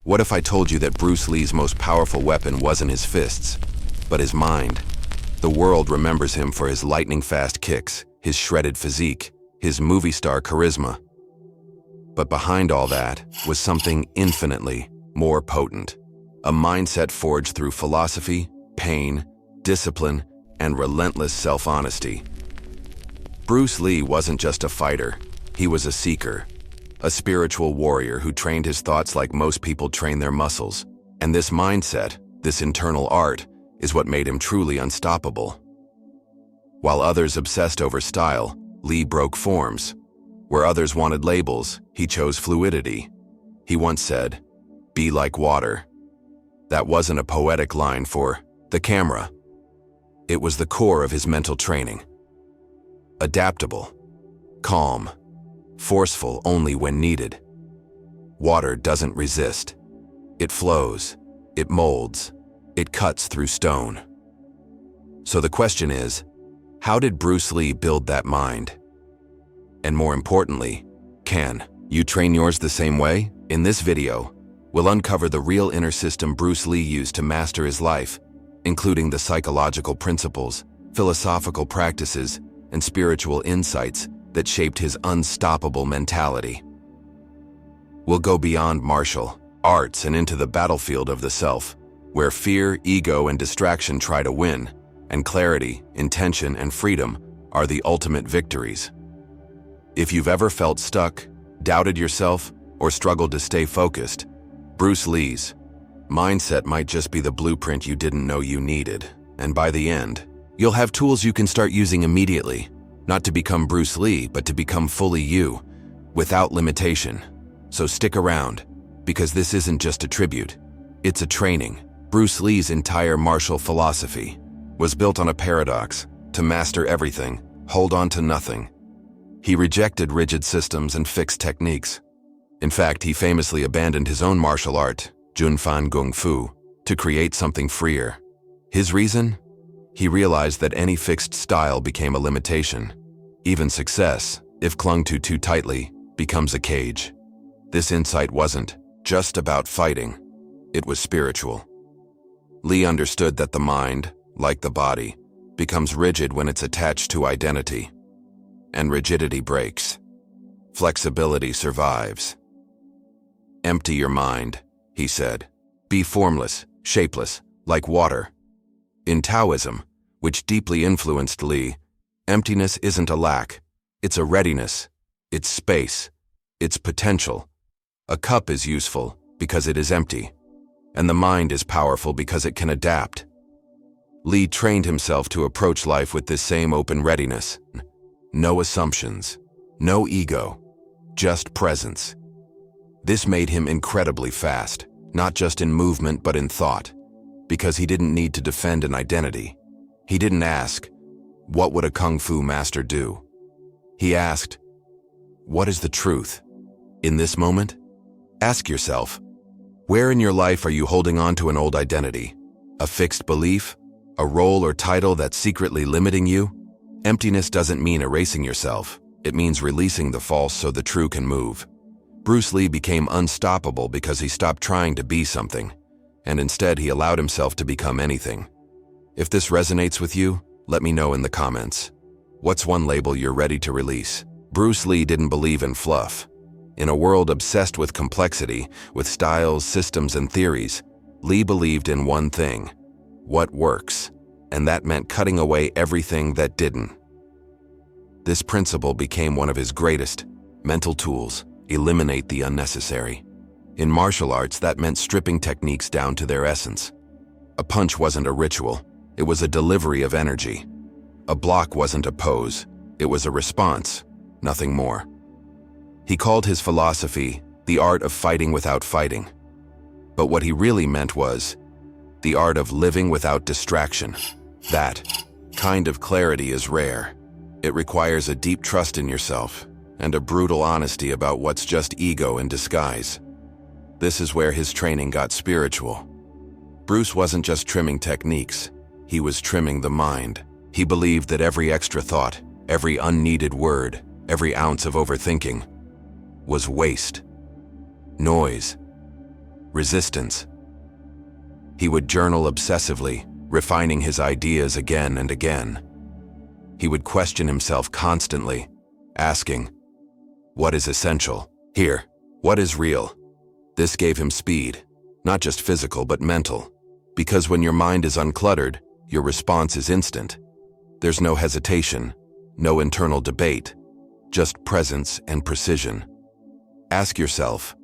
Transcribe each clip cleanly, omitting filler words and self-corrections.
What if I told you that Bruce Lee's most powerful weapon wasn't his fists, but his mind? The world remembers him for his lightning-fast kicks, his shredded physique, his movie star charisma. But behind all that was something infinitely more potent. A mindset forged through philosophy, pain, discipline, and relentless self-honesty. Bruce Lee wasn't just a fighter, he was a seeker. A spiritual warrior who trained his thoughts like most people train their muscles. And this mindset, this internal art, is what made him truly unstoppable. While others obsessed over style, Lee broke forms. Where others wanted labels, he chose fluidity. He once said, "Be like water." That wasn't a poetic line for the camera. It was the core of his mental training. Adaptable, calm, forceful only when needed. Water doesn't resist. It flows, it molds, it cuts through stone. So the question is, how did Bruce Lee build that mind? And more importantly, can you train yours the same way? In this video, we'll uncover the real inner system Bruce Lee used to master his life, including the psychological principles, philosophical practices, and spiritual insights that shaped his unstoppable mentality. We'll go beyond martial arts and into the battlefield of the self, where fear, ego, and distraction try to win, and clarity, intention, and freedom are the ultimate victories. If you've ever felt stuck, doubted yourself, or struggled to stay focused, Bruce Lee's mindset might just be the blueprint you didn't know you needed. And by the end, you'll have tools you can start using immediately, not to become Bruce Lee, but to become fully you, without limitation. So stick around, because this isn't just a tribute, it's a training. Bruce Lee's entire martial philosophy was built on a paradox: to master everything, hold on to nothing. He rejected rigid systems and fixed techniques. In fact, he famously abandoned his own martial art, Junfan Kung Fu, to create something freer. His reason? He realized that any fixed style became a limitation. Even success, if clung to too tightly, becomes a cage. This insight wasn't just about fighting, it was spiritual. Lee understood that the mind, like the body, becomes rigid when it's attached to identity. And rigidity breaks. Flexibility survives. Empty your mind, he said. Be formless, shapeless, like water. In Taoism, which deeply influenced Lee, emptiness isn't a lack, it's a readiness, it's space, it's potential. A cup is useful because it is empty, and the mind is powerful because it can adapt. Lee trained himself to approach life with this same open readiness. No assumptions, no ego, just presence. This made him incredibly fast, not just in movement but in thought, because he didn't need to defend an identity. He didn't ask, "What would a kung fu master do?" He asked, "What is the truth?" In this moment, ask yourself, where in your life are you holding on to an old identity? A fixed belief? A role or title that's secretly limiting you? Emptiness doesn't mean erasing yourself. It means releasing the false so the true can move. Bruce Lee became unstoppable because he stopped trying to be something, and instead he allowed himself to become anything. If this resonates with you, let me know in the comments. What's one label you're ready to release? Bruce Lee didn't believe in fluff. In a world obsessed with complexity, with styles, systems, and theories, Lee believed in one thing: what works, and that meant cutting away everything that didn't. This principle became one of his greatest mental tools: eliminate the unnecessary. In martial arts, that meant stripping techniques down to their essence. A punch wasn't a ritual, it was a delivery of energy. A block wasn't a pose, it was a response, nothing more. He called his philosophy the art of fighting without fighting. But what he really meant was the art of living without distraction. That kind of clarity is rare. It requires a deep trust in yourself and a brutal honesty about what's just ego in disguise. This is where his training got spiritual. Bruce wasn't just trimming techniques, he was trimming the mind. He believed that every extra thought, every unneeded word, every ounce of overthinking was waste, noise, resistance. He would journal obsessively, refining his ideas again and again. He would question himself constantly, asking, what is essential? Here, what is real? This gave him speed, not just physical but mental, because when your mind is uncluttered, your response is instant. There's no hesitation, no internal debate, just presence and precision. Ask yourself,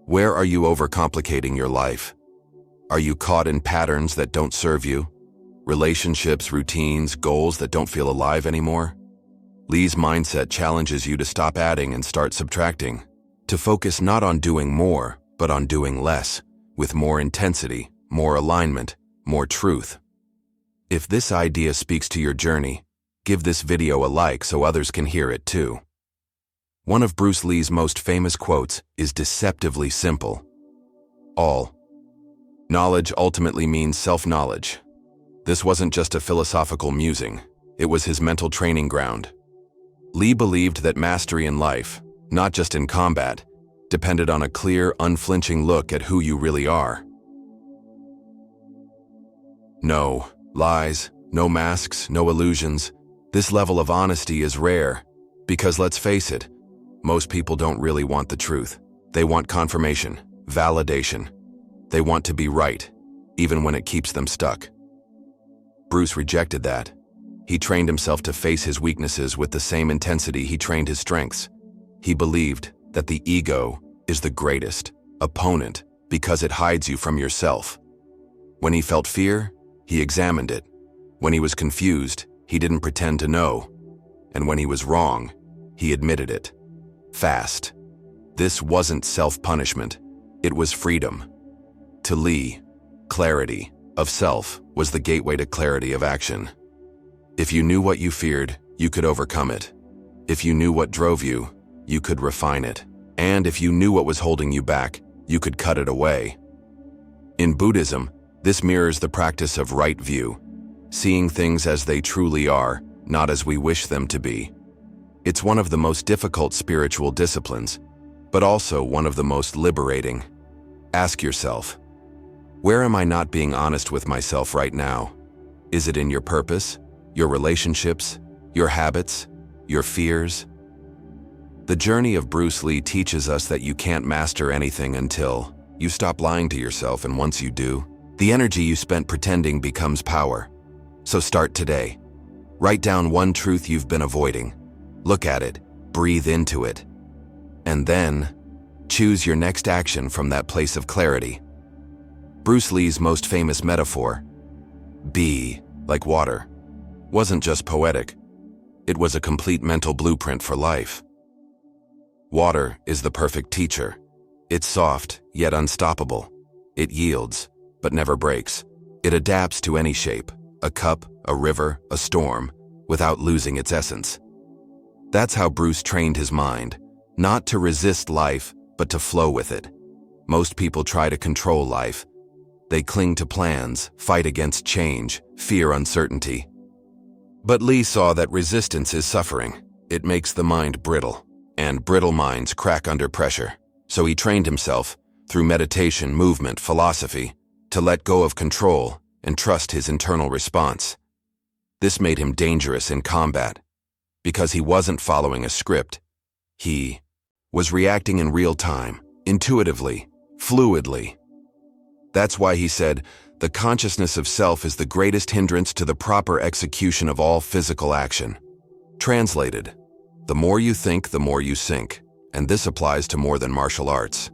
where are you overcomplicating your life? Are you caught in patterns that don't serve you? Relationships, routines, goals that don't feel alive anymore? Lee's mindset challenges you to stop adding and start subtracting, to focus not on doing more, but on doing less, with more intensity, more alignment, more truth. If this idea speaks to your journey, give this video a like so others can hear it too. One of Bruce Lee's most famous quotes is deceptively simple. All knowledge ultimately means self-knowledge. This wasn't just a philosophical musing, it was his mental training ground. Lee believed that mastery in life, not just in combat, depended on a clear, unflinching look at who you really are. No lies, no masks, no illusions. This level of honesty is rare, because let's face it, most people don't really want the truth. They want confirmation, validation. They want to be right, even when it keeps them stuck. Bruce rejected that. He trained himself to face his weaknesses with the same intensity he trained his strengths. He believed that the ego is the greatest opponent because it hides you from yourself. When he felt fear, he examined it. When he was confused, he didn't pretend to know. And when he was wrong, he admitted it. Fast. This wasn't self-punishment. It was freedom. To Lee, clarity of self was the gateway to clarity of action. If you knew what you feared, you could overcome it. If you knew what drove you, you could refine it. And if you knew what was holding you back, you could cut it away. In Buddhism, this mirrors the practice of right view, seeing things as they truly are, not as we wish them to be. It's one of the most difficult spiritual disciplines, but also one of the most liberating. Ask yourself, where am I not being honest with myself right now? Is it in your purpose, your relationships, your habits, your fears? The journey of Bruce Lee teaches us that you can't master anything until you stop lying to yourself, and once you do, the energy you spent pretending becomes power. So start today. Write down one truth you've been avoiding. Look at it, breathe into it, and then choose your next action from that place of clarity. Bruce Lee's most famous metaphor, be like water, wasn't just poetic. It was a complete mental blueprint for life. Water is the perfect teacher. It's soft, yet unstoppable. It yields, but never breaks. It adapts to any shape, a cup, a river, a storm, without losing its essence. That's how Bruce trained his mind, not to resist life, but to flow with it. Most people try to control life. They cling to plans, fight against change, fear uncertainty. But Lee saw that resistance is suffering. It makes the mind brittle, and brittle minds crack under pressure. So he trained himself, through meditation, movement, philosophy, to let go of control and trust his internal response. This made him dangerous in combat, because he wasn't following a script. He was reacting in real time, intuitively, fluidly. That's why he said, the consciousness of self is the greatest hindrance to the proper execution of all physical action. Translated, the more you think, the more you sink, and this applies to more than martial arts.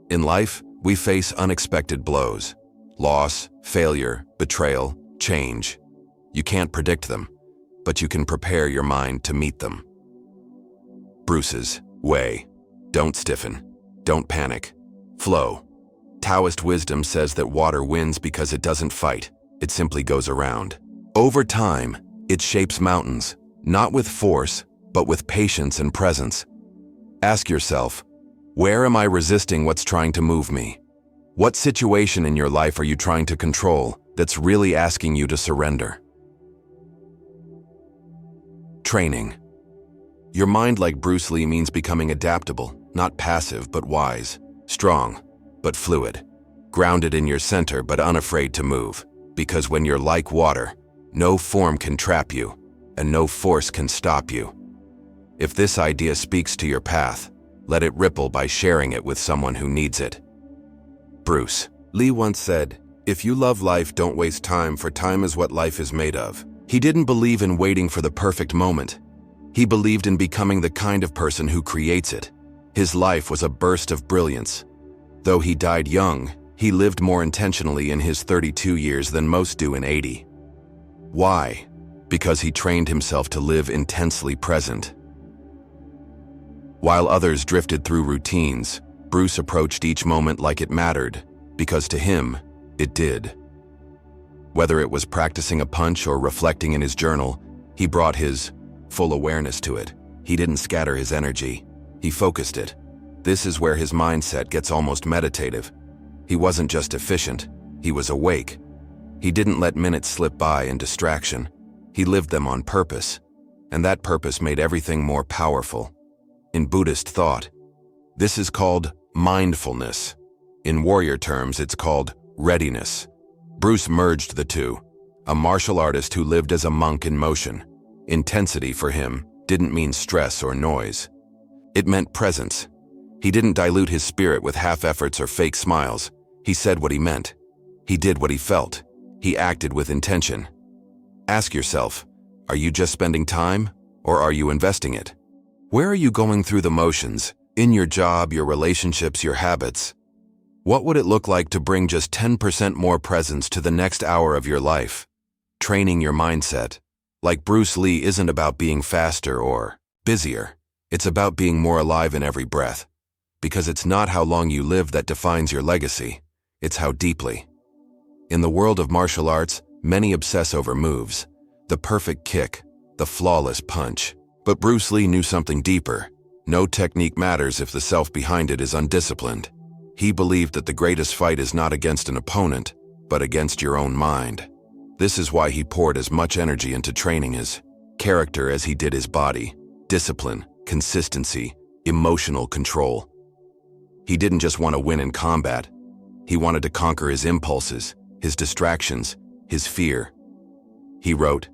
In life, we face unexpected blows, loss, failure, betrayal, change. You can't predict them, but you can prepare your mind to meet them. Bruce's way. Don't stiffen. Don't panic. Flow. Taoist wisdom says that water wins because it doesn't fight. It simply goes around. Over time, it shapes mountains, not with force, but with patience and presence. Ask yourself, where am I resisting what's trying to move me? What situation in your life are you trying to control that's really asking you to surrender? Training. Your mind, like Bruce Lee, means becoming adaptable, not passive but wise, strong but fluid. grounded in your center but unafraid to move. Because when you're like water, no form can trap you, and no force can stop you. If this idea speaks to your path, let it ripple by sharing it with someone who needs it. Bruce Lee once said, "If you love life, don't waste time, for time is what life is made of." He didn't believe in waiting for the perfect moment. He believed in becoming the kind of person who creates it. His life was a burst of brilliance. Though he died young, he lived more intentionally in his 32 years than most do in 80. Why? Because he trained himself to live intensely present. While others drifted through routines, Bruce approached each moment like it mattered, because to him, it did. Whether it was practicing a punch or reflecting in his journal, he brought his full awareness to it. He didn't scatter his energy, he focused it. This is where his mindset gets almost meditative. He wasn't just efficient, he was awake. He didn't let minutes slip by in distraction. He lived them on purpose, and that purpose made everything more powerful. In Buddhist thought, this is called mindfulness. In warrior terms, it's called readiness. Bruce merged the two, a martial artist who lived as a monk in motion. Intensity for him didn't mean stress or noise. It meant presence. He didn't dilute his spirit with half efforts or fake smiles. He said what he meant. He did what he felt. He acted with intention. Ask yourself, are you just spending time, or are you investing it? Where are you going through the motions, in your job, your relationships, your habits? What would it look like to bring just 10% more presence to the next hour of your life? Training your mindset, like Bruce Lee, isn't about being faster or busier. It's about being more alive in every breath. Because it's not how long you live that defines your legacy, it's how deeply. In the world of martial arts, many obsess over moves, the perfect kick, the flawless punch. But Bruce Lee knew something deeper. No technique matters if the self behind it is undisciplined. He believed that the greatest fight is not against an opponent, but against your own mind. This is why he poured as much energy into training his character as he did his body. Discipline, consistency, emotional control. He didn't just want to win in combat. He wanted to conquer his impulses, his distractions, his fear. He wrote,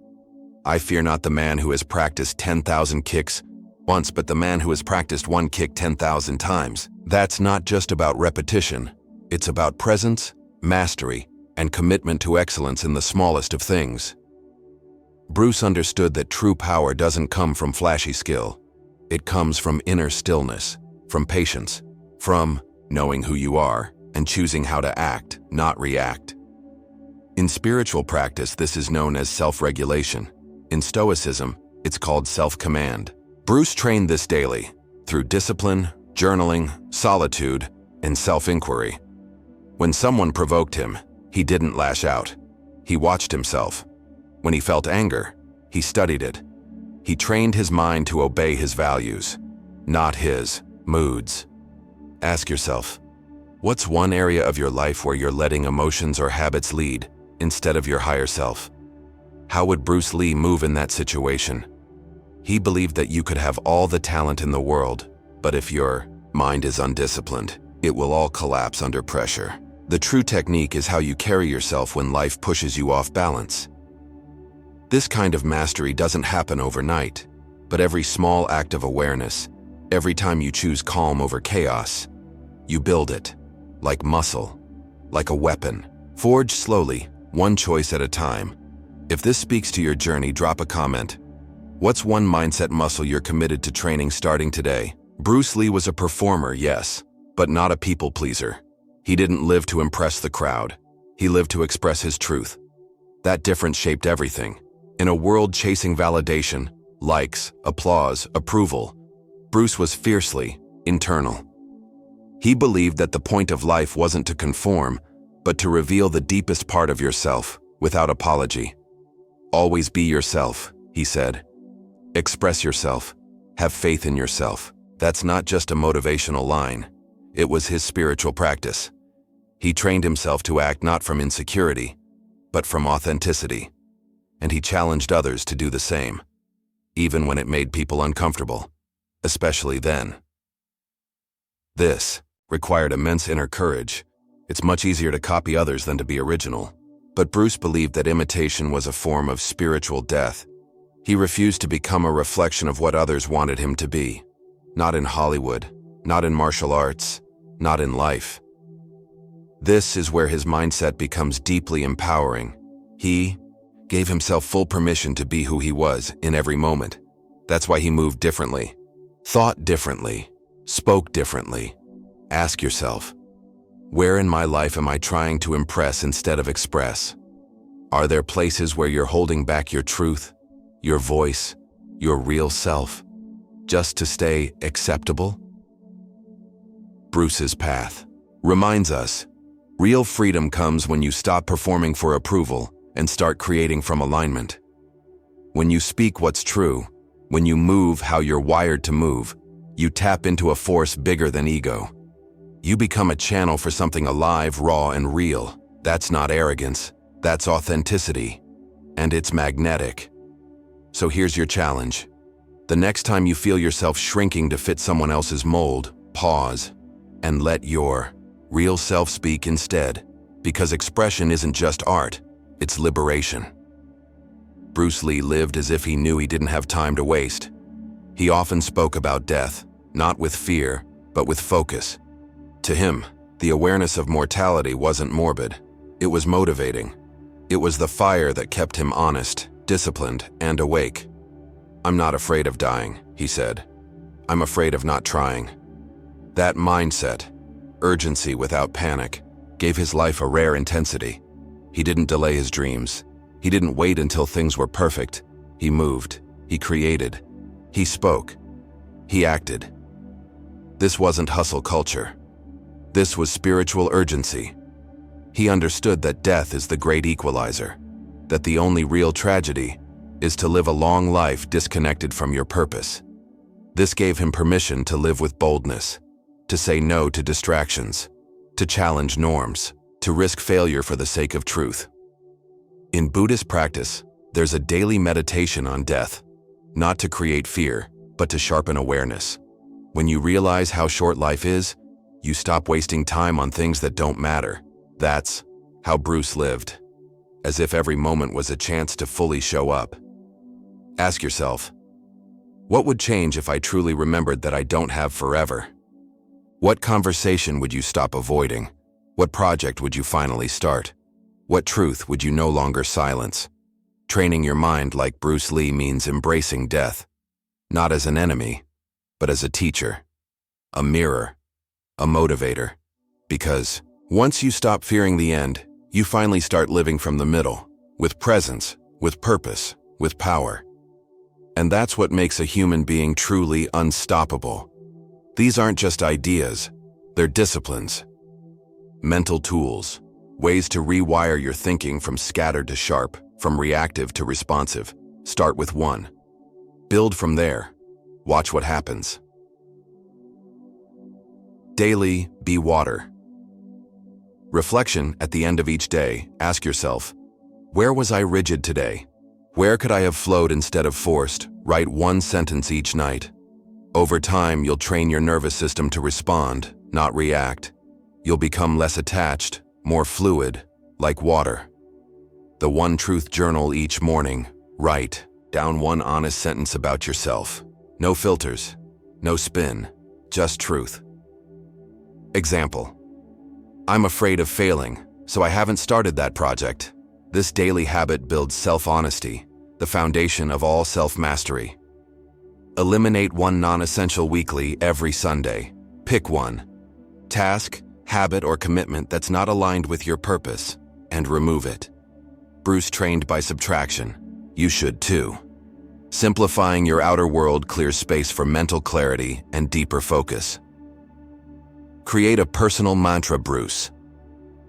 "I fear not the man who has practiced 10,000 kicks once, but the man who has practiced one kick 10,000 times." That's not just about repetition. It's about presence, mastery, and commitment to excellence in the smallest of things. Bruce understood that true power doesn't come from flashy skill. It comes from inner stillness, from patience, from knowing who you are and choosing how to act, not react. In spiritual practice, this is known as self-regulation. In Stoicism, it's called self-command. Bruce trained this daily, through discipline, journaling, solitude, and self-inquiry. When someone provoked him, he didn't lash out. He watched himself. When he felt anger, he studied it. He trained his mind to obey his values, not his moods. Ask yourself, what's one area of your life where you're letting emotions or habits lead instead of your higher self? How would Bruce Lee move in that situation? He believed that you could have all the talent in the world, but if your mind is undisciplined, it will all collapse under pressure. The true technique is how you carry yourself when life pushes you off balance. This kind of mastery doesn't happen overnight, but every small act of awareness, every time you choose calm over chaos, you build it, like muscle, like a weapon, forged slowly, one choice at a time. If this speaks to your journey, drop a comment. What's one mindset muscle you're committed to training starting today? Bruce Lee was a performer, yes, but not a people pleaser. He didn't live to impress the crowd. He lived to express his truth. That difference shaped everything. In a world chasing validation, likes, applause, approval, Bruce was fiercely internal. He believed that the point of life wasn't to conform, but to reveal the deepest part of yourself without apology. Always be yourself, he said. Express yourself. Have faith in yourself. That's not just a motivational line. It was his spiritual practice. He trained himself to act not from insecurity, but from authenticity. And he challenged others to do the same, even when it made people uncomfortable, especially then. This required immense inner courage, It's much easier to copy others than to be original. But Bruce believed that imitation was a form of spiritual death. He refused to become a reflection of what others wanted him to be. Not in Hollywood, not in martial arts, not in life. This is where his mindset becomes deeply empowering. He gave himself full permission to be who he was in every moment. That's why he moved differently, thought differently, spoke differently. Ask yourself, where in my life am I trying to impress instead of express? Are there places where you're holding back your truth, your voice, your real self, just to stay acceptable? Bruce's path reminds us, real freedom comes when you stop performing for approval and start creating from alignment. When you speak what's true, when you move how you're wired to move, you tap into a force bigger than ego. You become a channel for something alive, raw, and real. That's not arrogance, that's authenticity. And it's magnetic. So here's your challenge. The next time you feel yourself shrinking to fit someone else's mold, pause and let your real self speak instead, because expression isn't just art, it's liberation. Bruce Lee lived as if he knew he didn't have time to waste. He often spoke about death, not with fear, but with focus. To him, the awareness of mortality wasn't morbid. It was motivating. It was the fire that kept him honest, disciplined, and awake. "I'm not afraid of dying," he said. "I'm afraid of not trying." That mindset, urgency without panic, gave his life a rare intensity. He didn't delay his dreams. He didn't wait until things were perfect. He moved. He created. He spoke. He acted. This wasn't hustle culture. This was spiritual urgency. He understood that death is the great equalizer, that the only real tragedy is to live a long life disconnected from your purpose. This gave him permission to live with boldness, to say no to distractions, to challenge norms, to risk failure for the sake of truth. In Buddhist practice, there's a daily meditation on death, not to create fear, but to sharpen awareness. When you realize how short life is, you stop wasting time on things that don't matter. That's how Bruce lived, as if every moment was a chance to fully show up. Ask yourself, what would change if I truly remembered that I don't have forever? What conversation would you stop avoiding? What project would you finally start? What truth would you no longer silence? Training your mind like Bruce Lee means embracing death, not as an enemy, but as a teacher, a mirror, a motivator. Because once you stop fearing the end, you finally start living from the middle, with presence, with purpose, with power. And that's what makes a human being truly unstoppable. These aren't just ideas, they're disciplines, mental tools, ways to rewire your thinking from scattered to sharp, from reactive to responsive. Start with one. Build from there. Watch what happens. Daily, be water. Reflection at the end of each day. Ask yourself, where was I rigid today? Where could I have flowed instead of forced? Write one sentence each night. Over time, you'll train your nervous system to respond, not react. You'll become less attached, more fluid, like water. The One Truth Journal each morning. Write down one honest sentence about yourself. No filters, no spin, just truth. Example: I'm afraid of failing, so I haven't started that project. This daily habit builds self-honesty, the foundation of all self-mastery. Eliminate one non-essential weekly every Sunday. Pick one task, habit, or commitment that's not aligned with your purpose, and remove it. Bruce trained by subtraction. You should too. Simplifying your outer world clears space for mental clarity and deeper focus. Create a personal mantra. Bruce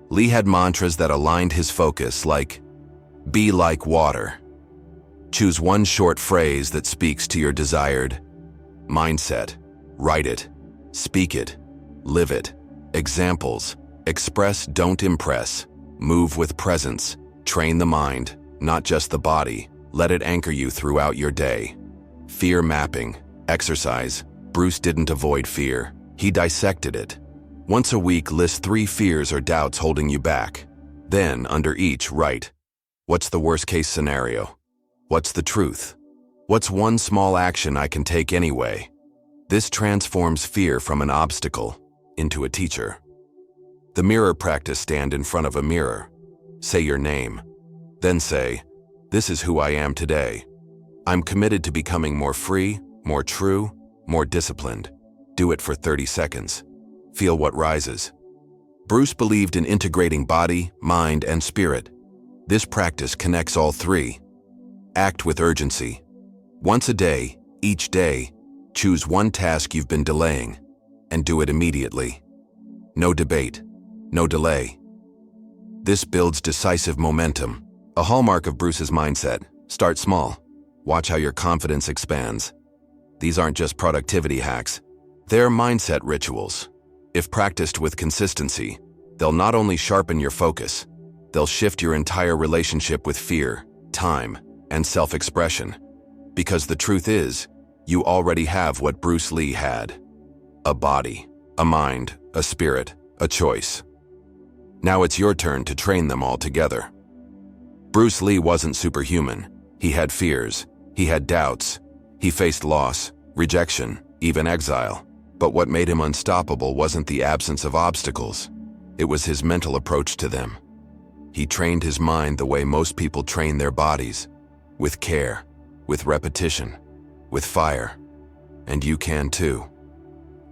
Lee had mantras that aligned his focus, like, be like water. Choose one short phrase that speaks to your desired mindset. Write it, speak it, live it. Examples: express, don't impress. Move with presence. Train the mind, not just the body. Let it anchor you throughout your day. Fear mapping. Exercise. Bruce didn't avoid fear. He dissected it. Once a week, list 3 fears or doubts holding you back. Then, under each, write, what's the worst-case scenario? What's the truth? What's one small action I can take anyway? This transforms fear from an obstacle into a teacher. The mirror practice: stand in front of a mirror. Say your name. Then say, this is who I am today. I'm committed to becoming more free, more true, more disciplined. Do it for 30 seconds. Feel what rises. Bruce believed in integrating body, mind, and spirit. This practice connects all 3. Act with urgency. Once a day, each day, choose one task you've been delaying and do it immediately. No debate, no delay. This builds decisive momentum. A hallmark of Bruce's mindset: start small. Watch how your confidence expands. These aren't just productivity hacks. They're mindset rituals. If practiced with consistency, they'll not only sharpen your focus, they'll shift your entire relationship with fear, time, and self-expression. Because the truth is, you already have what Bruce Lee had: a body, a mind, a spirit, a choice. Now it's your turn to train them all together. Bruce Lee wasn't superhuman. He had fears, he had doubts, he faced loss, rejection, even exile. But what made him unstoppable wasn't the absence of obstacles. It was his mental approach to them. He trained his mind the way most people train their bodies: with care, with repetition, with fire. And you can too.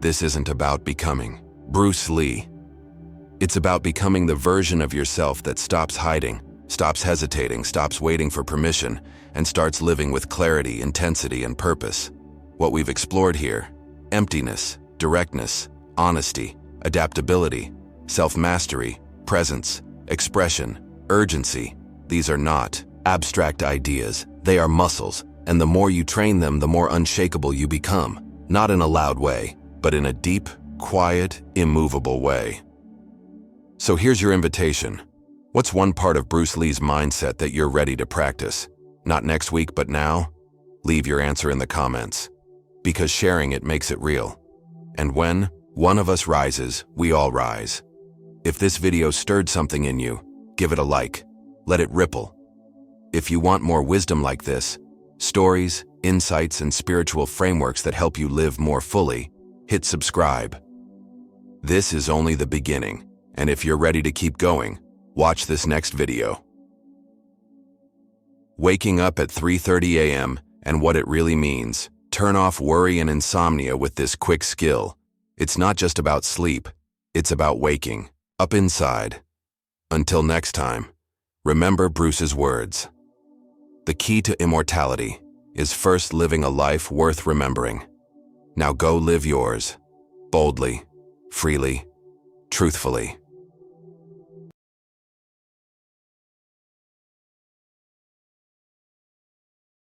This isn't about becoming Bruce Lee. It's about becoming the version of yourself that stops hiding, stops hesitating, stops waiting for permission, and starts living with clarity, intensity, and purpose. What we've explored here: emptiness, directness, honesty, adaptability, self-mastery, presence, expression, urgency. These are not abstract ideas. They are muscles, and the more you train them, the more unshakable you become. Not in a loud way, but in a deep, quiet, immovable way. So here's your invitation. What's one part of Bruce Lee's mindset that you're ready to practice? Not next week, but now? Leave your answer in the comments, because sharing it makes it real. And when one of us rises, we all rise. If this video stirred something in you, give it a like. Let it ripple. If you want more wisdom like this, stories, insights, and spiritual frameworks that help you live more fully, hit subscribe. This is only the beginning, and if you're ready to keep going, watch this next video. Waking up at 3:30 a.m. and what it really means. Turn off worry and insomnia with this quick skill. It's not just about sleep, it's about waking up inside. Until next time, remember Bruce's words. The key to immortality is first living a life worth remembering. Now go live yours, boldly, freely, truthfully.